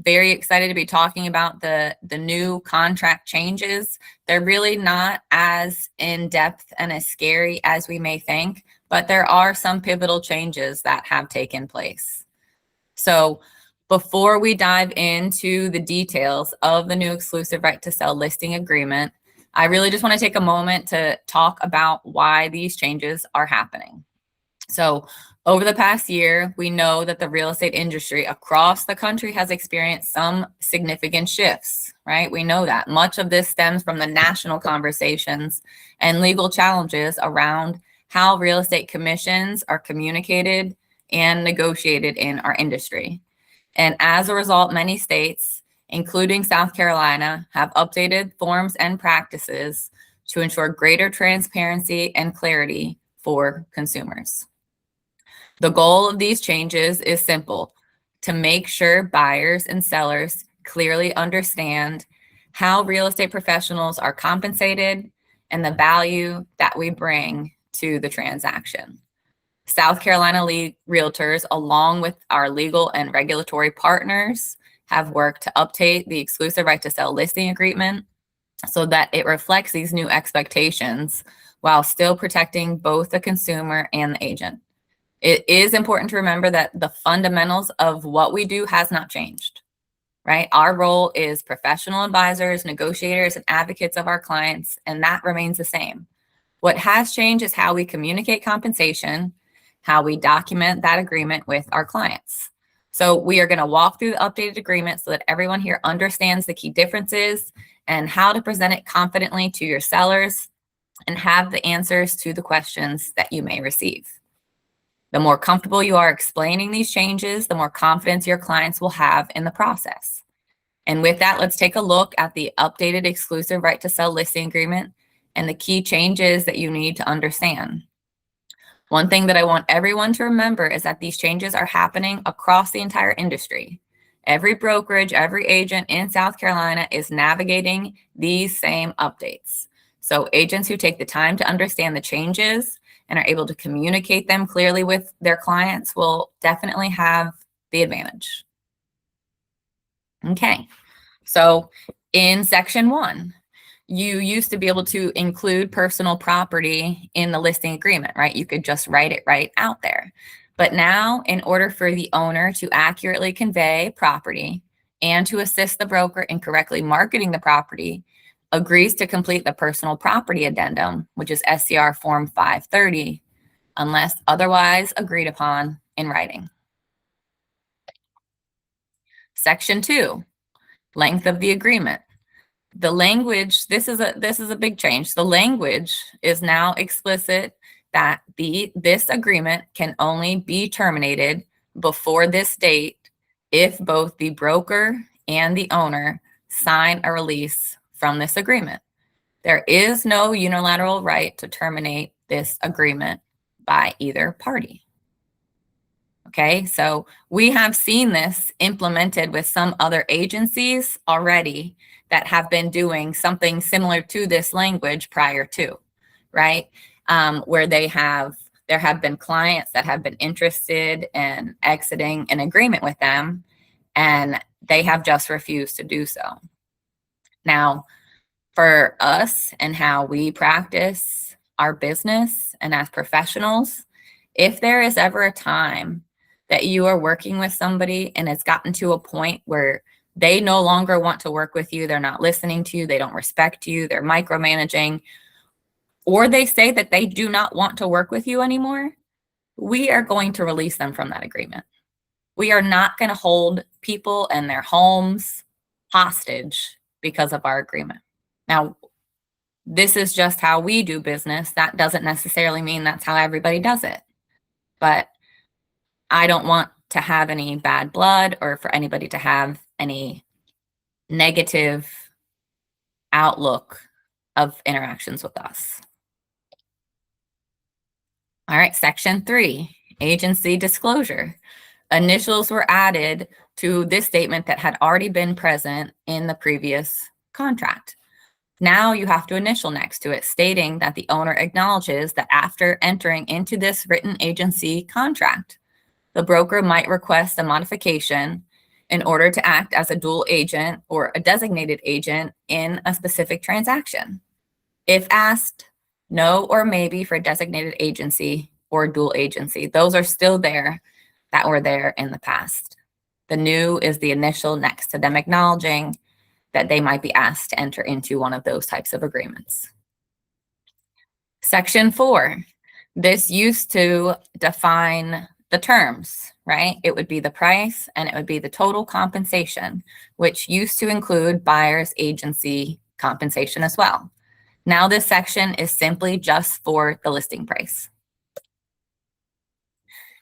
very excited to be talking about the new contract changes. They're really not as in-depth and as scary as we may think, but there are some pivotal changes that have taken place. So before we dive into the details of the new exclusive right to sell listing agreement, I really just want to take a moment to talk about why these changes are happening. So over the past year, we know that the real estate industry across the country has experienced some significant shifts, right? We know that. Much of this stems from the national conversations and legal challenges around how real estate commissions are communicated and negotiated in our industry. And as a result, many states, including South Carolina, have updated forms and practices to ensure greater transparency and clarity for consumers. The goal of these changes is simple: to make sure buyers and sellers clearly understand how real estate professionals are compensated and the value that we bring to the transaction. South Carolina realtors, along with our legal and regulatory partners, have worked to update the exclusive right to sell listing agreement so that it reflects these new expectations while still protecting both the consumer and the agent. It is important to remember that the fundamentals of what we do has not changed, right? Our role is professional advisors, negotiators, and advocates of our clients, and that remains the same. What has changed is how we communicate compensation, how we document that agreement with our clients. So we are going to walk through the updated agreement so that everyone here understands the key differences and how to present it confidently to your sellers and have the answers to the questions that you may receive. The more comfortable you are explaining these changes, the more confidence your clients will have in the process. And with that, let's take a look at the updated exclusive right to sell listing agreement and the key changes that you need to understand. One thing that I want everyone to remember is that these changes are happening across the entire industry. Every brokerage, every agent in South Carolina is navigating these same updates. So agents who take the time to understand the changes and are able to communicate them clearly with their clients will definitely have the advantage. Okay, so in section 1, you used to be able to include personal property in the listing agreement, right? You could just write it right out there. But now, in order for the owner to accurately convey property and to assist the broker in correctly marketing the property, agrees to complete the personal property addendum, which is SCR Form 530, unless otherwise agreed upon in writing. Section 2, length of the agreement. The language, this is a big change. The language is now explicit that this agreement can only be terminated before this date if both the broker and the owner sign a release from this agreement. There is no unilateral right to terminate this agreement by either party. Okay, so we have seen this implemented with some other agencies already that have been doing something similar to this language prior to, right? Where there have been clients that have been interested in exiting an agreement with them, and they have just refused to do so. Now, for us and how we practice our business and as professionals, if there is ever a time that you are working with somebody and it's gotten to a point where they no longer want to work with you, they're not listening to you, they don't respect you, they're micromanaging, or they say that they do not want to work with you anymore, we are going to release them from that agreement. We are not going to hold people and their homes hostage because of our agreement. Now, this is just how we do business. That doesn't necessarily mean that's how everybody does it. But I don't want to have any bad blood or for anybody to have any negative outlook of interactions with us. All right, section 3, agency disclosure. Initials were added to this statement that had already been present in the previous contract. Now you have to initial next to it, stating that the owner acknowledges that after entering into this written agency contract, the broker might request a modification in order to act as a dual agent or a designated agent in a specific transaction. If asked, no or maybe for designated agency or dual agency. Those are still there that were there in the past. The new is the initial next to them acknowledging that they might be asked to enter into one of those types of agreements. Section 4, this used to define the terms, right? It would be the price and it would be the total compensation, which used to include buyer's agency compensation as well. Now this section is simply just for the listing price.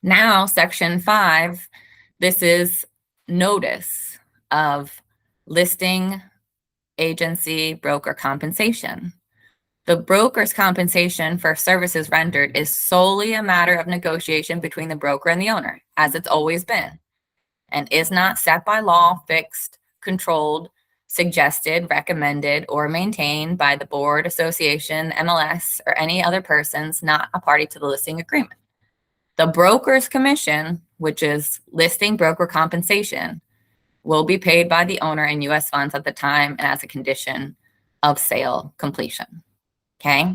Now section 5, this is notice of listing agency broker compensation. The broker's compensation for services rendered is solely a matter of negotiation between the broker and the owner, as it's always been, and is not set by law, fixed, controlled, suggested, recommended, or maintained by the board, association, MLS, or any other persons not a party to the listing agreement. The broker's commission, which is listing broker compensation, will be paid by the owner in U.S. funds at the time and as a condition of sale completion. Okay,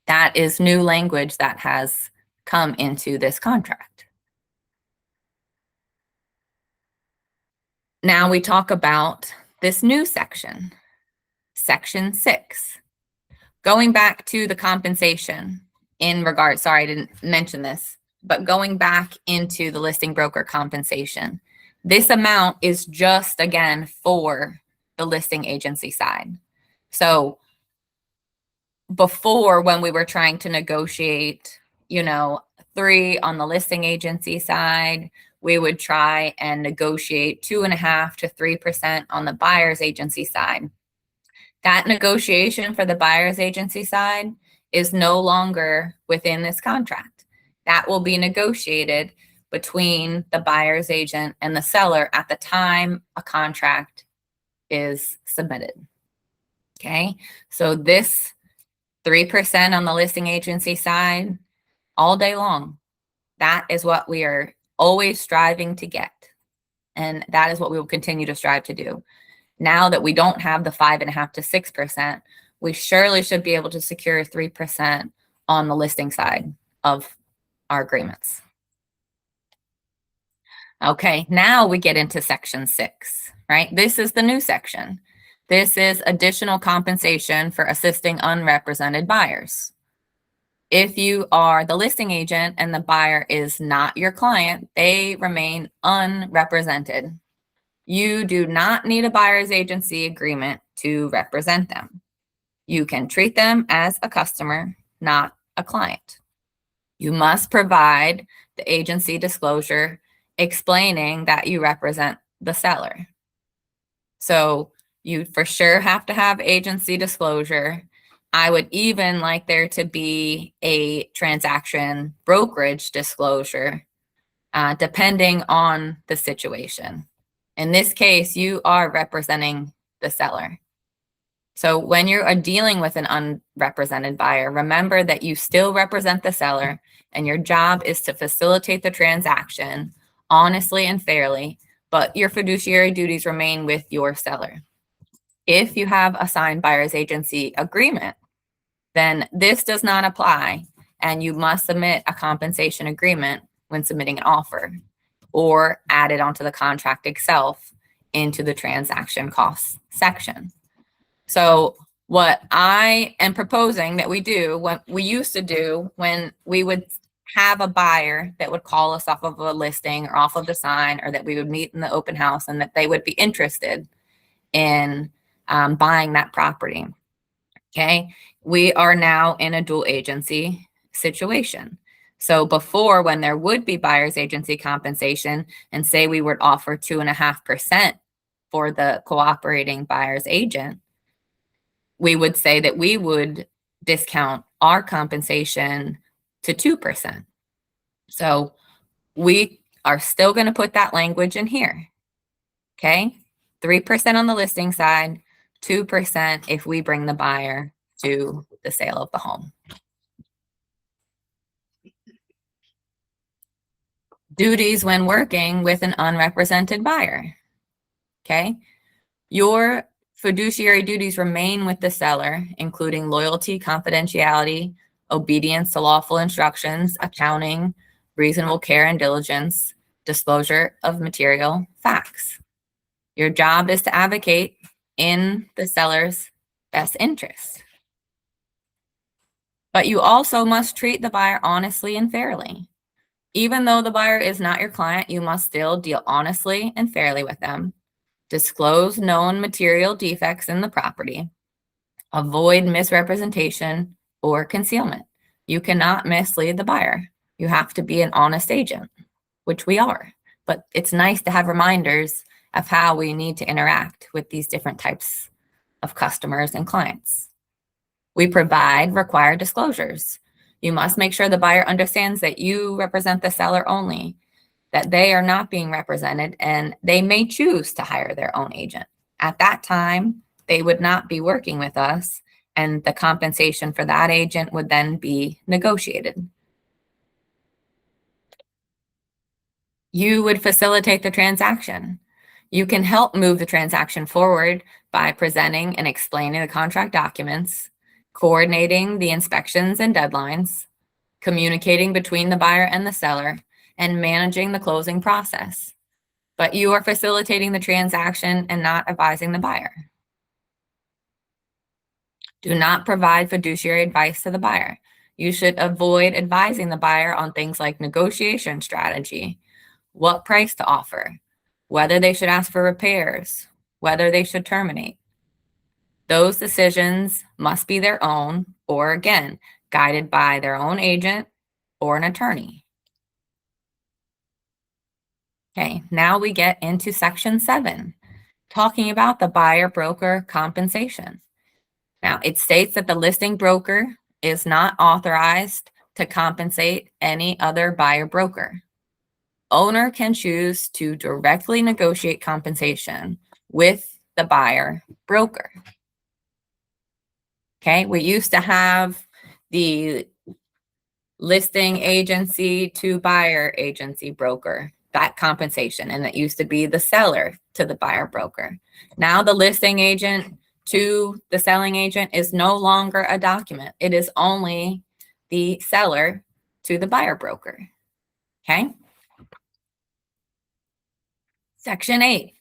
that is new language that has come into this contract. Now we talk about this new section, section 6. Going back to the compensation in regard, sorry, I didn't mention this, but going back into the listing broker compensation, this amount is just, again, for the listing agency side. So before, when we were trying to negotiate, 3 on the listing agency side, we would try and negotiate 2.5% to 3% on the buyer's agency side. That negotiation for the buyer's agency side is no longer within this contract. That will be negotiated between the buyer's agent and the seller at the time a contract is submitted. Okay, so this 3% on the listing agency side all day long, that is what we are always striving to get. And that is what we will continue to strive to do. Now that we don't have the 5.5% to 6%, we surely should be able to secure 3% on the listing side of our agreements. Okay, now we get into section 6, right? This is the new section. This is additional compensation for assisting unrepresented buyers. If you are the listing agent and the buyer is not your client, they remain unrepresented. You do not need a buyer's agency agreement to represent them. You can treat them as a customer, not a client. You must provide the agency disclosure explaining that you represent the seller. So you for sure have to have agency disclosure. I would even like there to be a transaction brokerage disclosure, depending on the situation. In this case, you are representing the seller. So when you're dealing with an unrepresented buyer, remember that you still represent the seller, and your job is to facilitate the transaction honestly and fairly, but your fiduciary duties remain with your seller. If you have a signed buyer's agency agreement, then this does not apply, and you must submit a compensation agreement when submitting an offer, or add it onto the contract itself into the transaction costs section. So what I am proposing that we do, what we used to do when we would have a buyer that would call us off of a listing or off of the sign, or that we would meet in the open house and that they would be interested in buying that property. Okay, we are now in a dual agency situation. So before, when there would be buyer's agency compensation, and say we would offer 2.5% for the cooperating buyer's agent, we would say that we would discount our compensation to 2%. So we are still going to put that language in here. Okay, 3% on the listing side, 2% if we bring the buyer to the sale of the home. Duties when working with an unrepresented buyer. Okay? Your fiduciary duties remain with the seller, including loyalty, confidentiality, obedience to lawful instructions, accounting, reasonable care and diligence, disclosure of material facts. Your job is to advocate in the seller's best interest. But you also must treat the buyer honestly and fairly. Even though the buyer is not your client, you must still deal honestly and fairly with them. Disclose known material defects in the property. Avoid misrepresentation or concealment. You cannot mislead the buyer. You have to be an honest agent, which we are. But it's nice to have reminders of how we need to interact with these different types of customers and clients. We provide required disclosures. You must make sure the buyer understands that you represent the seller only, that they are not being represented, and they may choose to hire their own agent. At that time, they would not be working with us, and the compensation for that agent would then be negotiated. You would facilitate the transaction. You can help move the transaction forward by presenting and explaining the contract documents, coordinating the inspections and deadlines, communicating between the buyer and the seller, and managing the closing process. But you are facilitating the transaction and not advising the buyer. Do not provide fiduciary advice to the buyer. You should avoid advising the buyer on things like negotiation strategy, what price to offer, whether they should ask for repairs, whether they should terminate. Those decisions must be their own, or again, guided by their own agent or an attorney. Okay, now we get into section 7, talking about the buyer broker compensation. Now, it states that the listing broker is not authorized to compensate any other buyer broker. Owner can choose to directly negotiate compensation with the buyer broker. Okay, we used to have the listing agency to buyer agency broker, that compensation, and it used to be the seller to the buyer broker. Now the listing agent to the selling agent is no longer a document. It is only the seller to the buyer broker. Okay. Section 8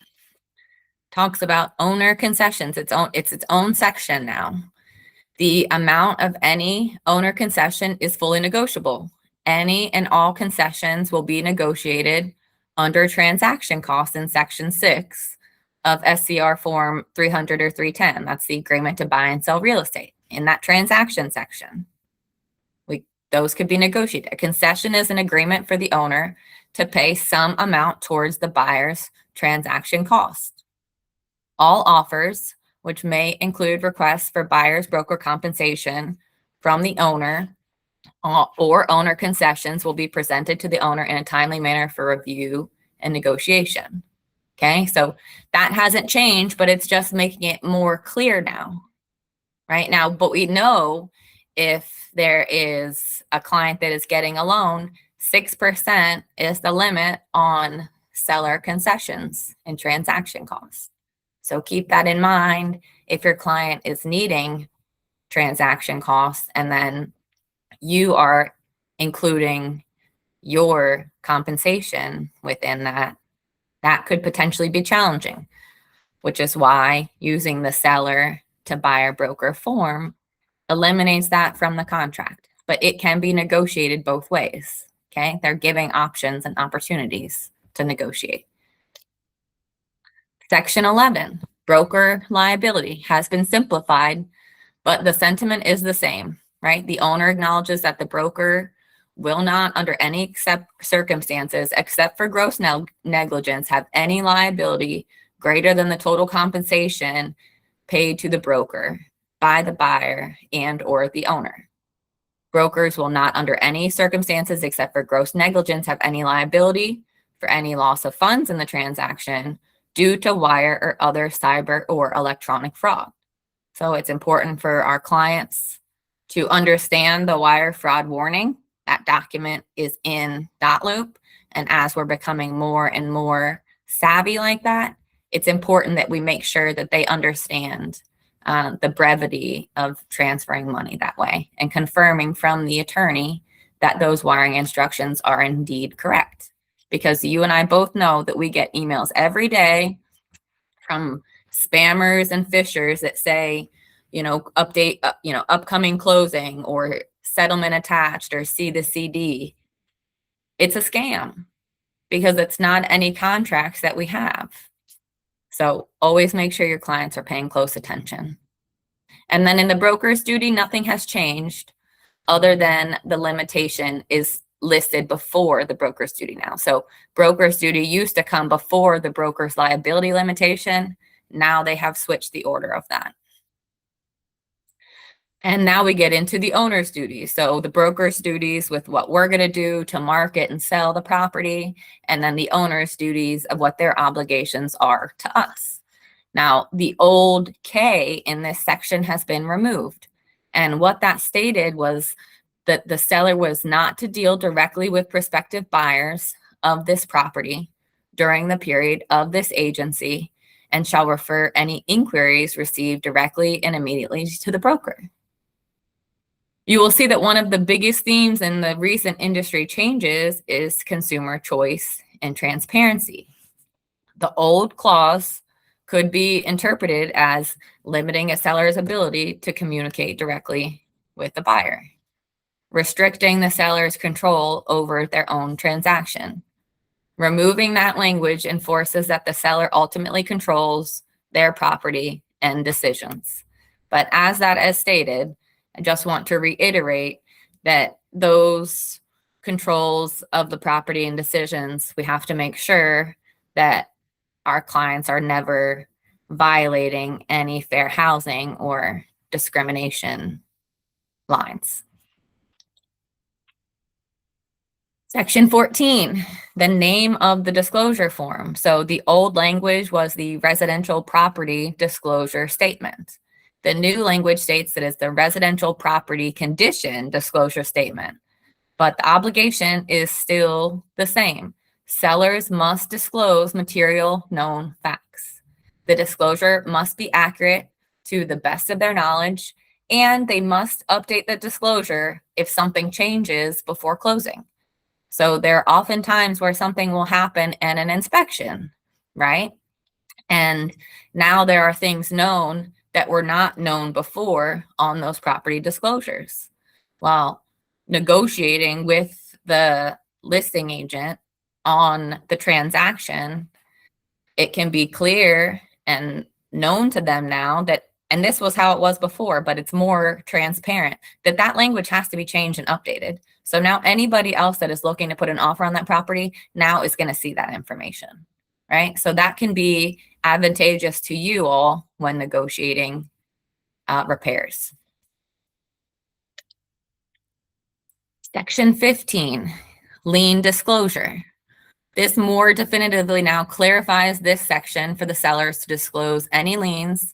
talks about owner concessions. It's its own section now. The amount of any owner concession is fully negotiable. Any and all concessions will be negotiated under transaction costs in section 6 of SCR form 300 or 310. That's the agreement to buy and sell real estate. In that transaction section, those could be negotiated. A concession is an agreement for the owner to pay some amount towards the buyer's transaction cost. All offers, which may include requests for buyer's broker compensation from the owner or owner concessions, will be presented to the owner in a timely manner for review and negotiation. Okay, so that hasn't changed, but it's just making it more clear now, right? Now, but we know if there is a client that is getting a loan, 6% is the limit on seller concessions and transaction costs. So keep that in mind if your client is needing transaction costs and then you are including your compensation within that, that could potentially be challenging, which is why using the seller to buyer broker form eliminates that from the contract. But it can be negotiated both ways. Okay, they're giving options and opportunities to negotiate. Section 11, broker liability, has been simplified, but the sentiment is the same, right? The owner acknowledges that the broker will not, under any circumstances, except for gross negligence, have any liability greater than the total compensation paid to the broker by the buyer and or the owner. Brokers will not, under any circumstances except for gross negligence, have any liability for any loss of funds in the transaction due to wire or other cyber or electronic fraud. So it's important for our clients to understand the wire fraud warning. That document is in .loop, And as we're becoming more and more savvy like that, it's important that we make sure that they understand the brevity of transferring money that way and confirming from the attorney that those wiring instructions are indeed correct. Because you and I both know that we get emails every day from spammers and fishers that say, update, upcoming closing or settlement attached or see the CD. It's a scam because it's not any contracts that we have. So always make sure your clients are paying close attention. And then in the broker's duty, nothing has changed other than the limitation is listed before the broker's duty now. So broker's duty used to come before the broker's liability limitation. Now they have switched the order of that. And now we get into the owner's duties. So the broker's duties with what we're going to do to market and sell the property, and then the owner's duties of what their obligations are to us. Now, the old K in this section has been removed. And what that stated was that the seller was not to deal directly with prospective buyers of this property during the period of this agency and shall refer any inquiries received directly and immediately to the broker. You will see that one of the biggest themes in the recent industry changes is consumer choice and transparency. The old clause could be interpreted as limiting a seller's ability to communicate directly with the buyer, restricting the seller's control over their own transaction. Removing that language enforces that the seller ultimately controls their property and decisions. But as that is stated, I just want to reiterate that those controls of the property and decisions, we have to make sure that our clients are never violating any fair housing or discrimination lines. Section 14, the name of the disclosure form. So the old language was the residential property disclosure statement. The new language states that it's the residential property condition disclosure statement, but the obligation is still the same. Sellers must disclose material known facts. The disclosure must be accurate to the best of their knowledge, and they must update the disclosure if something changes before closing. So there are often times where something will happen in an inspection, right? And now there are things known that were not known before on those property disclosures. Well, negotiating with the listing agent on the transaction, it can be clear and known to them now that, and this was how it was before, but it's more transparent, that that language has to be changed and updated. So now anybody else that is looking to put an offer on that property now is going to see that information, right? So that can be advantageous to you all when negotiating repairs. Section 15, lien disclosure. This more definitively now clarifies this section for the sellers to disclose any liens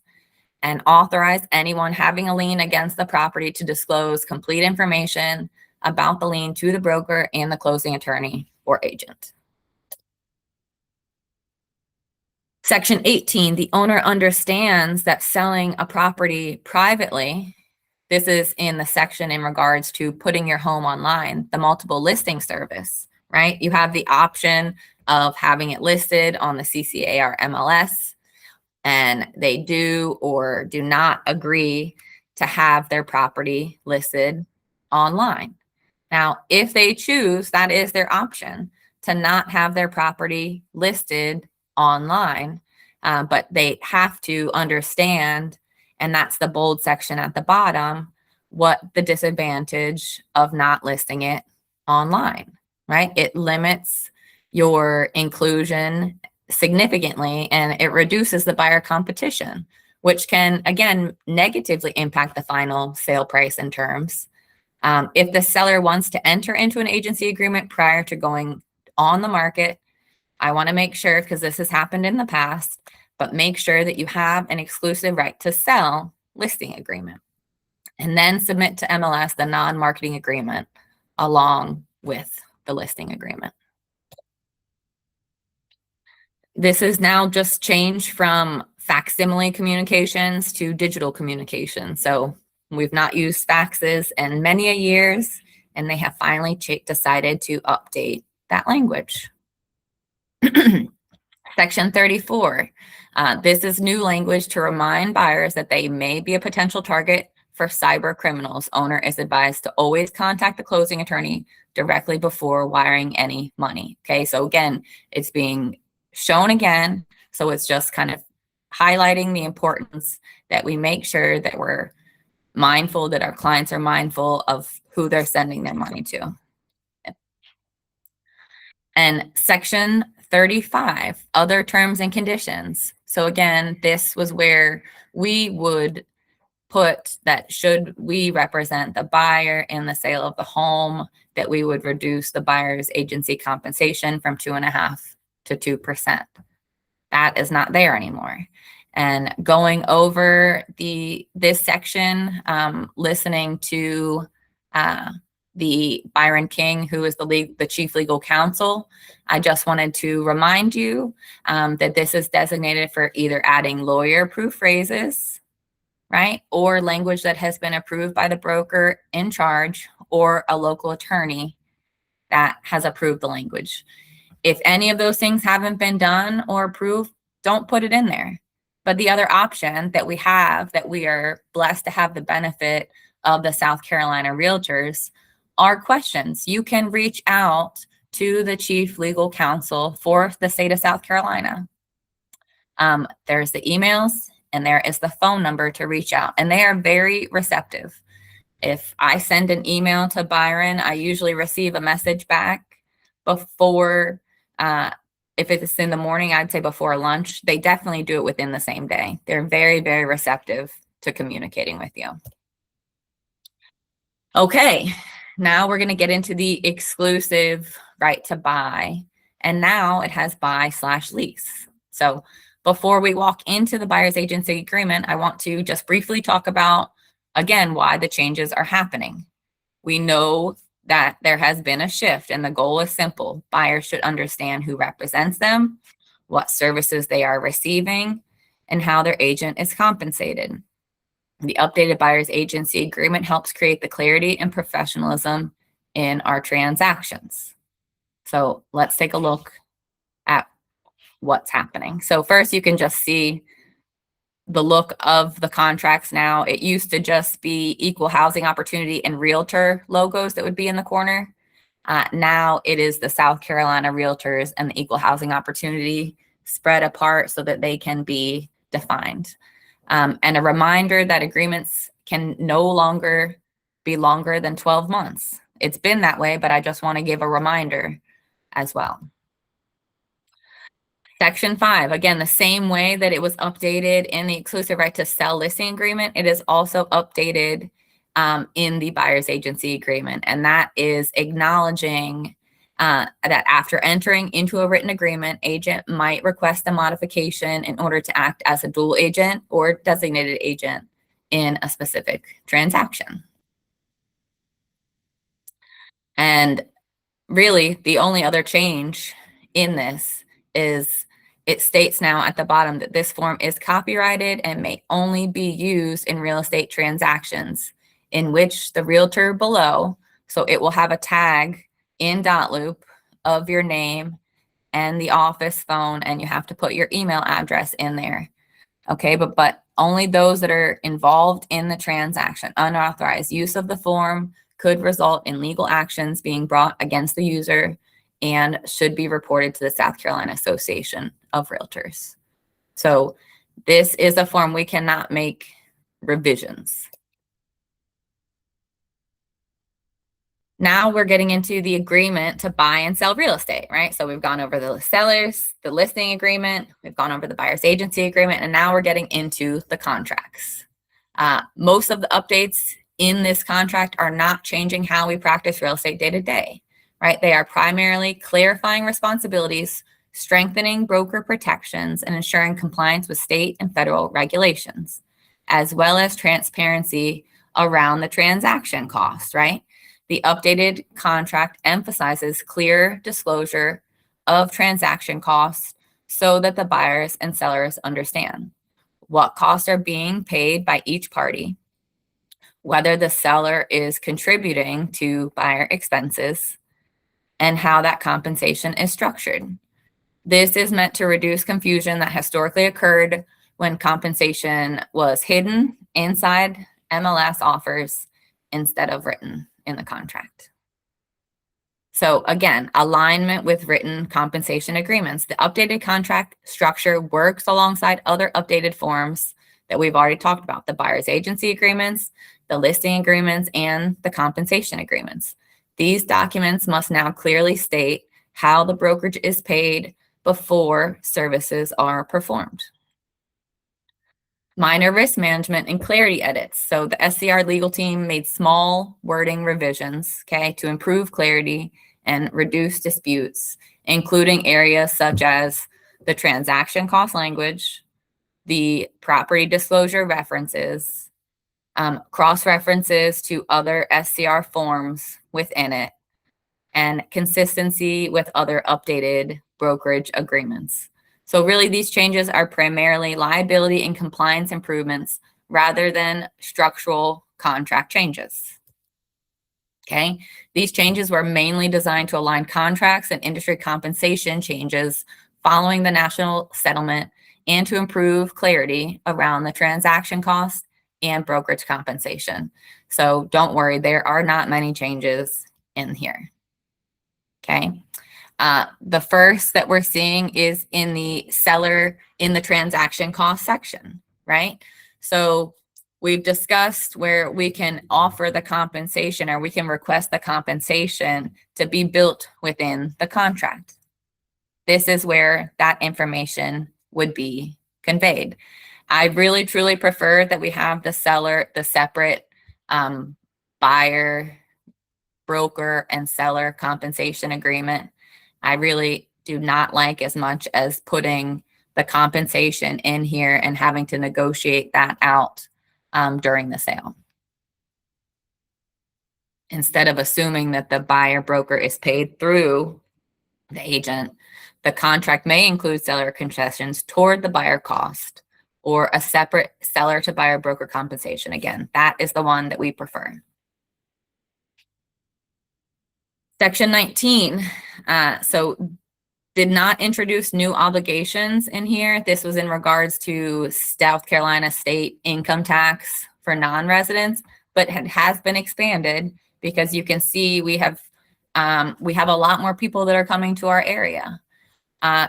and authorize anyone having a lien against the property to disclose complete information about the lien to the broker and the closing attorney or agent. Section 18, the owner understands that selling a property privately, this is in the section in regards to putting your home online, the multiple listing service, right? You have the option of having it listed on the CCA or MLS, and they do or do not agree to have their property listed online. Now, if they choose, that is their option to not have their property listed online, but they have to understand, and that's the bold section at the bottom, what the disadvantage of not listing it online, right? It limits your inclusion significantly, and it reduces the buyer competition, which can, again, negatively impact the final sale price and terms. If the seller wants to enter into an agency agreement prior to going on the market, I want to make sure, because this has happened in the past, but make sure that you have an exclusive right to sell listing agreement, and then submit to MLS the non-marketing agreement along with the listing agreement. This is now just changed from facsimile communications to digital communication. So we've not used faxes in many a years, and they have finally decided to update that language. Section 34. This is new language to remind buyers that they may be a potential target for cyber criminals. Owner is advised to always contact the closing attorney directly before wiring any money. Okay, so again, it's being shown again. So it's just kind of highlighting the importance that we make sure that we're mindful, that our clients are mindful of who they're sending their money to. And section 35, other terms and conditions. So again, this was where we would put that should we represent the buyer in the sale of the home, that we would reduce the buyer's agency compensation from 2.5% to 2%. That is not there anymore. And going over this section, listening to the Byron King, who is the chief legal counsel, I just wanted to remind you that this is designated for either adding lawyer-approved phrases, right, or language that has been approved by the broker in charge or a local attorney that has approved the language. If any of those things haven't been done or approved, don't put it in there. But the other option that we have, that we are blessed to have the benefit of the South Carolina realtors, are questions. You can reach out to the chief legal counsel for the state of South Carolina. There's the emails and there is the phone number to reach out, and they are very receptive. If I send an email to Byron, I usually receive a message back before, if it's in the morning, I'd say before lunch. They definitely do it within the same day. They're very, very receptive to communicating with you. Okay, now we're going to get into the exclusive right to buy. And now it has buy/lease. So before we walk into the buyer's agency agreement, I want to just briefly talk about, again, why the changes are happening. We know that there has been a shift, and the goal is simple. Buyers should understand who represents them, what services they are receiving, and how their agent is compensated. The updated buyer's agency agreement helps create the clarity and professionalism in our transactions. So let's take a look at what's happening. So first, you can just see the look of the contracts now. It used to just be equal housing opportunity and realtor logos that would be in the corner. Now it is the South Carolina realtors and the equal housing opportunity spread apart so that they can be defined. And a reminder that agreements can no longer be longer than 12 months. It's been that way, but I just want to give a reminder as well. Section 5, again, the same way that it was updated in the exclusive right to sell listing agreement, it is also updated in the buyer's agency agreement. And that is acknowledging that after entering into a written agreement, agent might request a modification in order to act as a dual agent or designated agent in a specific transaction. And really, the only other change in this is it states now at the bottom that this form is copyrighted and may only be used in real estate transactions in which the realtor below, so it will have a tag in dot loop of your name and the office phone, and you have to put your email address in there. Okay, but only those that are involved in the transaction. Unauthorized use of the form could result in legal actions being brought against the user and should be reported to the South Carolina Association of Realtors. So this is a form we cannot make revisions. Now we're getting into the agreement to buy and sell real estate, right? So we've gone over the sellers, the listing agreement, we've gone over the buyer's agency agreement, and now we're getting into the contracts. Most of the updates in this contract are not changing how we practice real estate day to day, right? They are primarily clarifying responsibilities, strengthening broker protections, and ensuring compliance with state and federal regulations, as well as transparency around the transaction cost, right? The updated contract emphasizes clear disclosure of transaction costs so that the buyers and sellers understand what costs are being paid by each party, whether the seller is contributing to buyer expenses, and how that compensation is structured. This is meant to reduce confusion that historically occurred when compensation was hidden inside MLS offers instead of written in the contract. So again, alignment with written compensation agreements. The updated contract structure works alongside other updated forms that we've already talked about, the buyer's agency agreements, the listing agreements, and the compensation agreements. These documents must now clearly state how the brokerage is paid before services are performed. Minor risk management and clarity edits. So the SCR legal team made small wording revisions, okay, to improve clarity and reduce disputes, including areas such as the transaction cost language, the property disclosure references, cross-references to other SCR forms within it, and consistency with other updated brokerage agreements. So really, these changes are primarily liability and compliance improvements rather than structural contract changes. Okay, these changes were mainly designed to align contracts and industry compensation changes following the national settlement and to improve clarity around the transaction cost and brokerage compensation. So don't worry, there are not many changes in here. Okay. The first that we're seeing is in the seller in the transaction cost section, right? So we've discussed where we can offer the compensation or we can request the compensation to be built within the contract. This is where that information would be conveyed. I really truly prefer that we have the seller, the separate buyer, broker, and seller compensation agreement. I really do not like as much as putting the compensation in here and having to negotiate that out during the sale. Instead of assuming that the buyer broker is paid through the agent, the contract may include seller concessions toward the buyer cost or a separate seller to buyer broker compensation. Again, that is the one that we prefer. Section 19, so did not introduce new obligations in here. This was in regards to South Carolina state income tax for non-residents, but it has been expanded because you can see we have a lot more people that are coming to our area.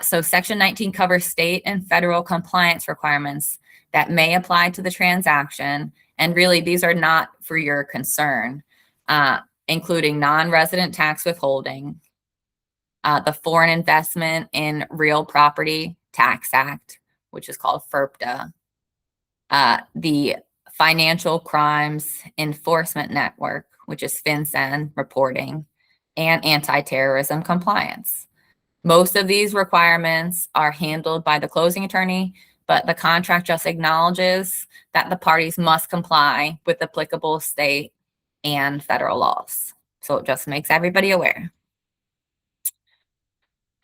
So Section 19 covers state and federal compliance requirements that may apply to the transaction. And really, these are not for your concern, including non-resident tax withholding, the Foreign Investment in Real Property Tax Act, which is called FIRPTA, the Financial Crimes Enforcement Network, which is FinCEN reporting, and anti-terrorism compliance. Most of these requirements are handled by the closing attorney, but the contract just acknowledges that the parties must comply with applicable state and federal laws. So it just makes everybody aware.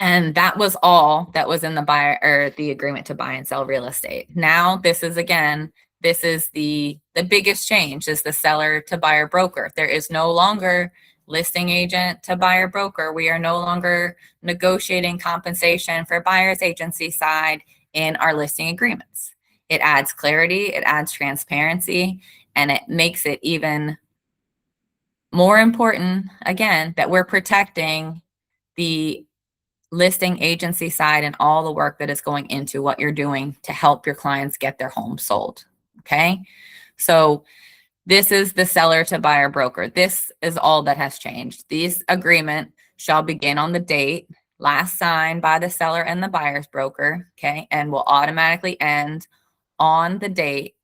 And that was all that was in the buyer or the agreement to buy and sell real estate. Now, this is the biggest change is the seller to buyer broker. There is no longer listing agent to buyer broker. We are no longer negotiating compensation for buyer's agency side in our listing agreements. It adds clarity, it adds transparency, and it makes it even more important, again, that we're protecting the listing agency side and all the work that is going into what you're doing to help your clients get their home sold. Okay. So this is the seller to buyer broker. This is all that has changed. This agreement shall begin on the date last signed by the seller and the buyer's broker. Okay. And will automatically end on the date,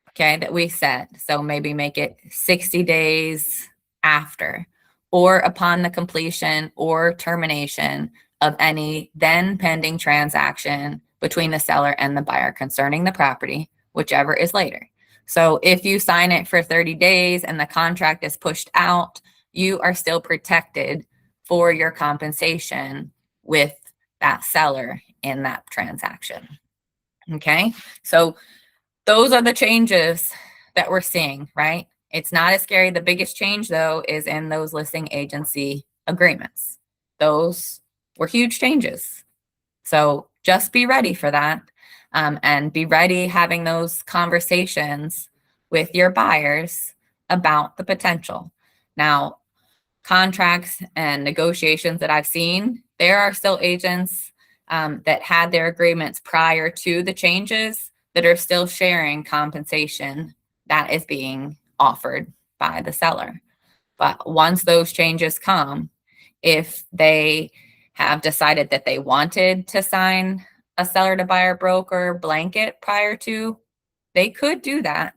okay, that we set. So maybe make it 60 days after or upon the completion or termination of any then pending transaction between the seller and the buyer concerning the property, whichever is later. So if you sign it for 30 days and the contract is pushed out, you are still protected for your compensation with that seller in that transaction. Okay, so those are the changes that we're seeing, right? It's not as scary. The biggest change, though, is in those listing agency agreements. Those were huge changes. So just be ready for that, and be ready having those conversations with your buyers about the potential. Now, contracts and negotiations that I've seen, there are still agents that had their agreements prior to the changes that are still sharing compensation that is being offered by the seller. But once those changes come, if they have decided that they wanted to sign a seller to buyer broker blanket prior to, they could do that,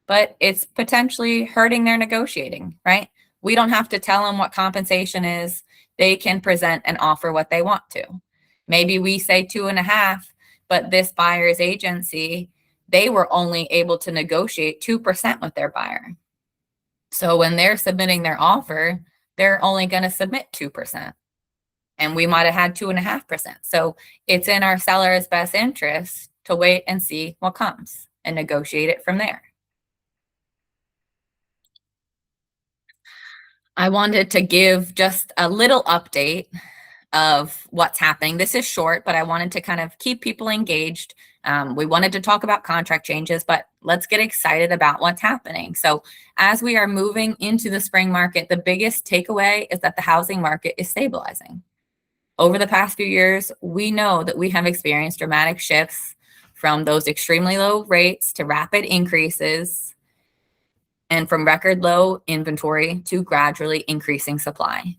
but it's potentially hurting their negotiating, right? We don't have to tell them what compensation is. They can present and offer what they want to. Maybe we say 2.5, but this buyer's agency, they were only able to negotiate 2% with their buyer. So when they're submitting their offer, they're only going to submit 2%. And we might have had 2.5%. So it's in our seller's best interest to wait and see what comes and negotiate it from there. I wanted to give just a little update of what's happening. This is short, but I wanted to kind of keep people engaged. We wanted to talk about contract changes, but let's get excited about what's happening. So as we are moving into the spring market, the biggest takeaway is that the housing market is stabilizing. Over the past few years, we know that we have experienced dramatic shifts from those extremely low rates to rapid increases, and from record low inventory to gradually increasing supply.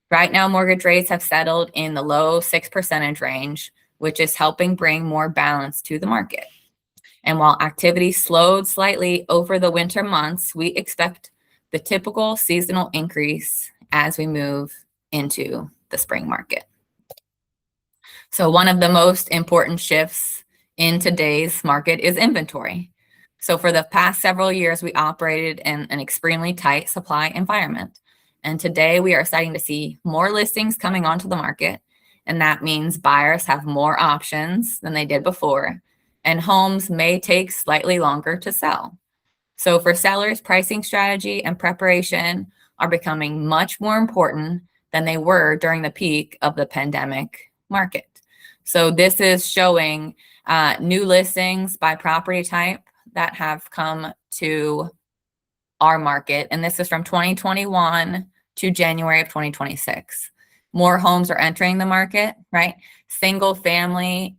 Right now, mortgage rates have settled in the low 6% range, which is helping bring more balance to the market. And while activity slowed slightly over the winter months, we expect the typical seasonal increase as we move into the spring market. So one of the most important shifts in today's market is inventory. So for the past several years, we operated in an extremely tight supply environment. And today we are starting to see more listings coming onto the market. And that means buyers have more options than they did before. And homes may take slightly longer to sell. So for sellers, pricing strategy and preparation are becoming much more important than they were during the peak of the pandemic market. So this is showing new listings by property type that have come to our market. And this is from 2021 to January of 2026. More homes are entering the market, right? Single family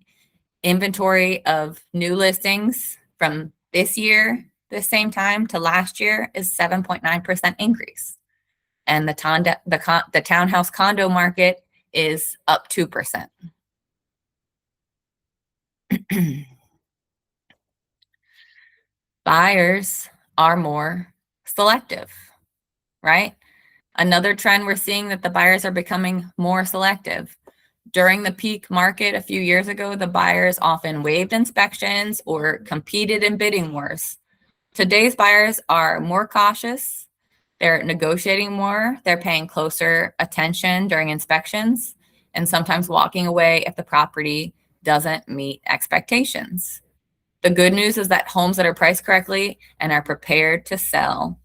inventory of new listings from this year, the same time to last year, is 7.9% increase. And the townhouse condo market is up 2%. Buyers are more selective, right? Another trend we're seeing that the buyers are becoming more selective. During the peak market a few years ago, the buyers often waived inspections or competed in bidding wars. Today's buyers are more cautious. They're negotiating more. They're paying closer attention during inspections and sometimes walking away if the property doesn't meet expectations. The good news is that homes that are priced correctly and are prepared to sell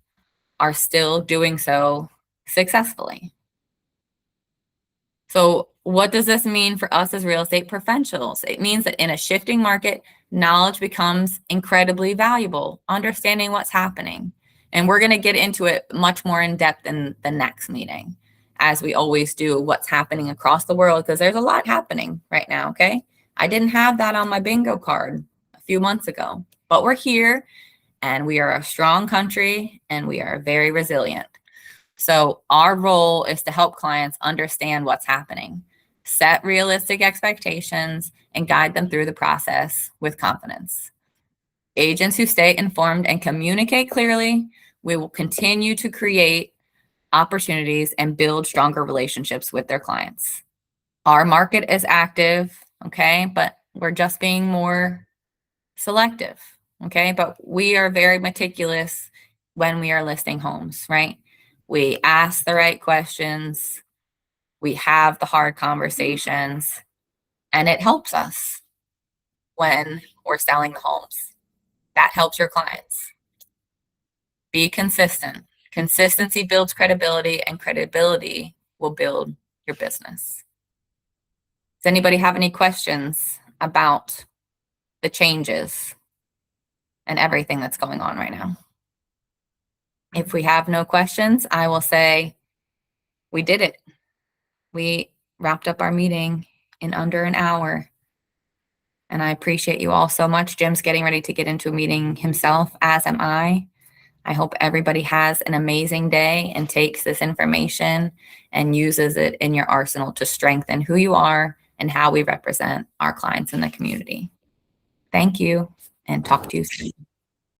are still doing so successfully. So what does this mean for us as real estate professionals? It means that in a shifting market, knowledge becomes incredibly valuable, understanding what's happening. And we're going to get into it much more in depth in the next meeting, as we always do, what's happening across the world, because there's a lot happening right now, okay? I didn't have that on my bingo card a few months ago, but we're here and we are a strong country and we are very resilient. So our role is to help clients understand what's happening, set realistic expectations, and guide them through the process with confidence. Agents who stay informed and communicate clearly, we will continue to create opportunities and build stronger relationships with their clients. Our market is active, okay, but we're just being more selective, okay? But we are very meticulous when we are listing homes, right? We ask the right questions, we have the hard conversations, And it helps us when we're selling the homes. That helps your clients. Be consistent. Consistency builds credibility, and credibility will build your business. Does anybody have any questions about the changes and everything that's going on right now? If we have no questions, I will say we did it. We wrapped up our meeting in under an hour. And I appreciate you all so much. Jim's getting ready to get into a meeting himself, as am I. I hope everybody has an amazing day and takes this information and uses it in your arsenal to strengthen who you are and how we represent our clients in the community. Thank you, and talk to you soon.